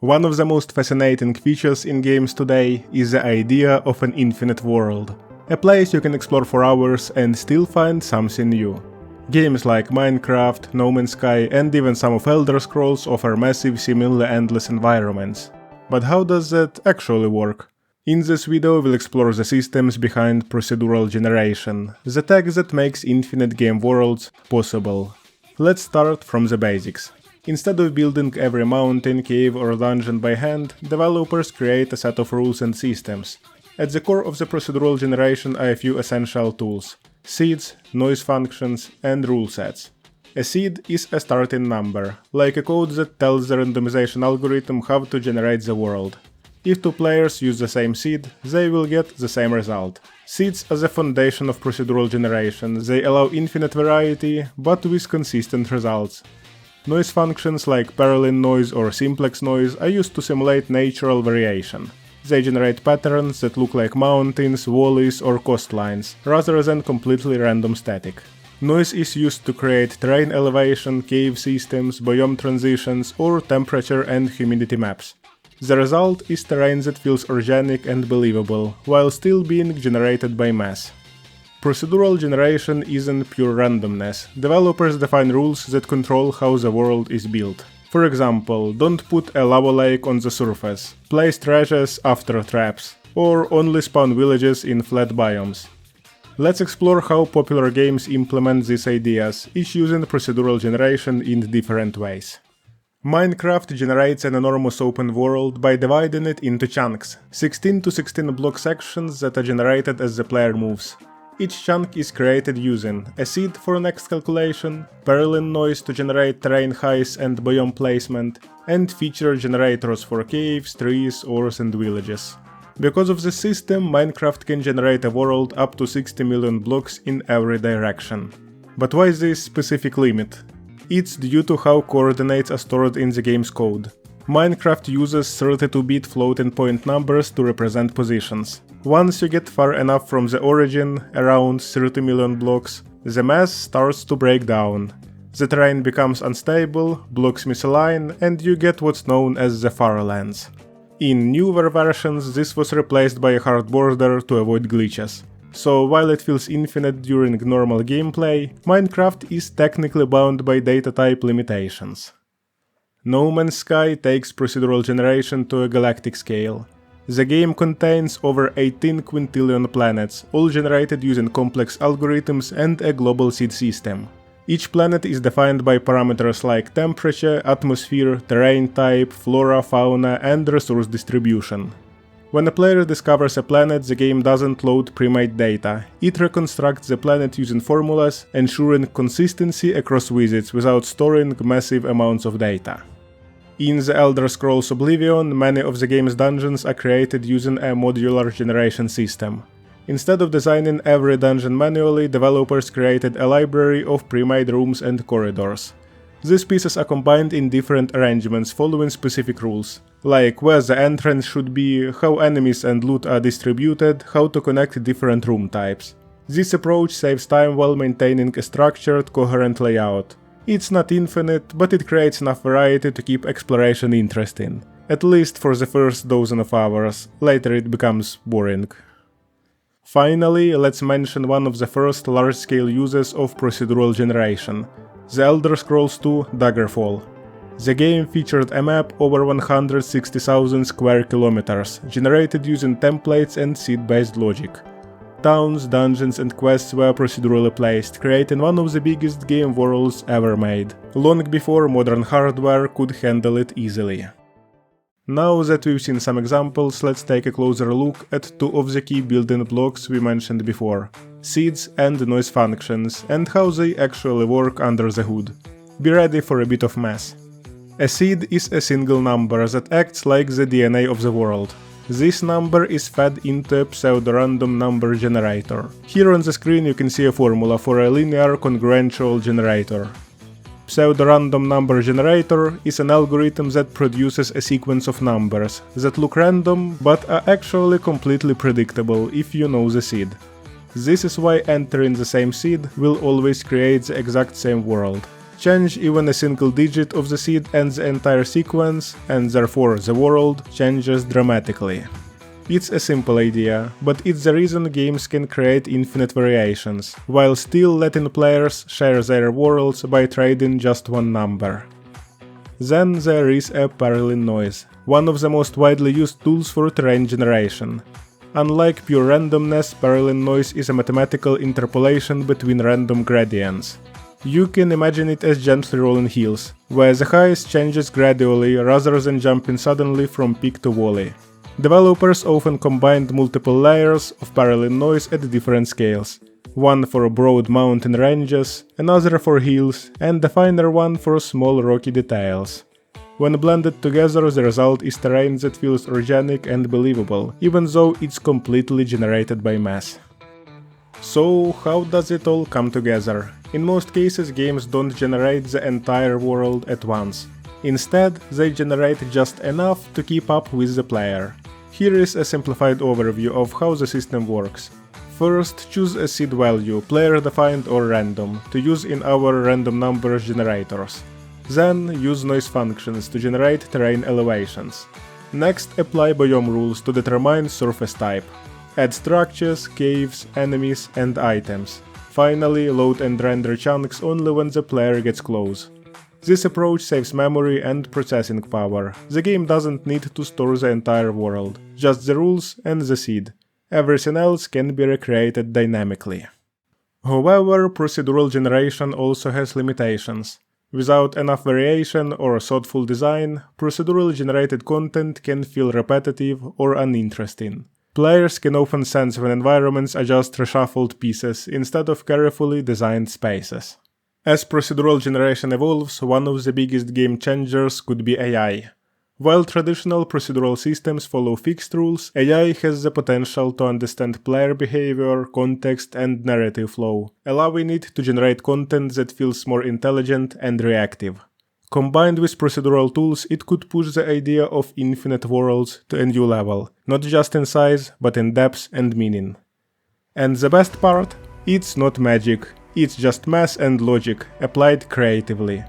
One of the most fascinating features in games today is the idea of an infinite world. A place you can explore for hours and still find something new. Games like Minecraft, No Man's Sky and even some of Elder Scrolls offer massive, seemingly endless environments. But how does that actually work? In this video we'll explore the systems behind Procedural Generation, the tech that makes infinite game worlds possible. Let's start from the basics. Instead of building every mountain, cave or dungeon by hand, developers create a set of rules and systems. At the core of the Procedural Generation are a few essential tools: seeds, noise functions, and rule sets. A seed is a starting number, like a code that tells the randomization algorithm how to generate the world. If two players use the same seed, they will get the same result. Seeds are the foundation of Procedural Generation. They allow infinite variety, but with consistent results. Noise functions like Perlin noise or simplex noise are used to simulate natural variation. They generate patterns that look like mountains, valleys or coastlines, rather than completely random static. Noise is used to create terrain elevation, cave systems, biome transitions or temperature and humidity maps. The result is terrain that feels organic and believable, while still being generated by mass. Procedural generation isn't pure randomness. Developers define rules that control how the world is built. For example, don't put a lava lake on the surface, place treasures after traps, or only spawn villages in flat biomes. Let's explore how popular games implement these ideas, each using procedural generation in different ways. Minecraft generates an enormous open world by dividing it into chunks, 16 to 16 block sections that are generated as the player moves. Each chunk is created using a seed for next calculation, Perlin noise to generate terrain heights and biome placement, and feature generators for caves, trees, ores and villages. Because of this system, Minecraft can generate a world up to 60 million blocks in every direction. But why this specific limit? It's due to how coordinates are stored in the game's code. Minecraft uses 32-bit floating point numbers to represent positions. Once you get far enough from the origin, around 30 million blocks, the mass starts to break down. The terrain becomes unstable, blocks misalign, and you get what's known as the Farlands. In newer versions, this was replaced by a hard border to avoid glitches. So while it feels infinite during normal gameplay, Minecraft is technically bound by data type limitations. No Man's Sky takes procedural generation to a galactic scale. The game contains over 18 quintillion planets, all generated using complex algorithms and a global seed system. Each planet is defined by parameters like temperature, atmosphere, terrain type, flora, fauna, and resource distribution. When a player discovers a planet, the game doesn't load pre-made data. It reconstructs the planet using formulas, ensuring consistency across visits without storing massive amounts of data. In the Elder Scrolls Oblivion, many of the game's dungeons are created using a modular generation system. Instead of designing every dungeon manually, developers created a library of pre-made rooms and corridors. These pieces are combined in different arrangements following specific rules, like where the entrance should be, how enemies and loot are distributed, how to connect different room types. This approach saves time while maintaining a structured, coherent layout. It's not infinite, but it creates enough variety to keep exploration interesting. At least for the first dozen of hours, later it becomes boring. Finally, let's mention one of the first large-scale uses of procedural generation, the Elder Scrolls II Daggerfall. The game featured a map over 160,000 square kilometers, generated using templates and seed-based logic. Towns, dungeons and quests were procedurally placed, creating one of the biggest game worlds ever made, long before modern hardware could handle it easily. Now that we've seen some examples, let's take a closer look at two of the key building blocks we mentioned before: seeds and noise functions, and how they actually work under the hood. Be ready for a bit of math. A seed is a single number that acts like the DNA of the world. This number is fed into a pseudo-random number generator. Here on the screen you can see a formula for a linear congruential generator. Pseudo-random number generator is an algorithm that produces a sequence of numbers that look random but are actually completely predictable if you know the seed. This is why entering the same seed will always create the exact same world. Change even a single digit of the seed and the entire sequence, and therefore the world changes dramatically. It's a simple idea, but it's the reason games can create infinite variations, while still letting players share their worlds by trading just one number. Then there is a Perlin noise, one of the most widely used tools for terrain generation. Unlike pure randomness, Perlin noise is a mathematical interpolation between random gradients. You can imagine it as gently rolling hills, where the highest changes gradually rather than jumping suddenly from peak to valley. Developers often combined multiple layers of Perlin noise at different scales, one for broad mountain ranges, another for hills, and a finer one for small rocky details. When blended together, the result is terrain that feels organic and believable, even though it's completely generated by math. So, how does it all come together? In most cases, games don't generate the entire world at once. Instead, they generate just enough to keep up with the player. Here is a simplified overview of how the system works. First, choose a seed value, player-defined or random, to use in our random numbers generators. Then, use noise functions to generate terrain elevations. Next, apply biome rules to determine surface type. Add structures, caves, enemies, and items. Finally, load and render chunks only when the player gets close. This approach saves memory and processing power. The game doesn't need to store the entire world, just the rules and the seed. Everything else can be recreated dynamically. However, procedural generation also has limitations. Without enough variation or thoughtful design, procedurally generated content can feel repetitive or uninteresting. Players can often sense when environments are just reshuffled pieces instead of carefully designed spaces. As procedural generation evolves, one of the biggest game changers could be AI. While traditional procedural systems follow fixed rules, AI has the potential to understand player behavior, context, and narrative flow, allowing it to generate content that feels more intelligent and reactive. Combined with procedural tools, it could push the idea of infinite worlds to a new level, not just in size, but in depth and meaning. And the best part? It's not magic. It's just math and logic, applied creatively.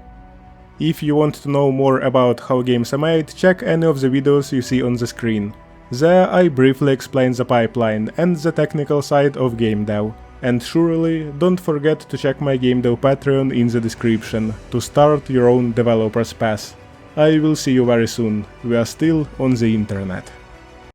If you want to know more about how games are made, check any of the videos you see on the screen. There I briefly explain the pipeline and the technical side of game dev. And surely, don't forget to check my GameDev Patreon in the description to start your own developer's path. I will see you very soon, we are still on the internet.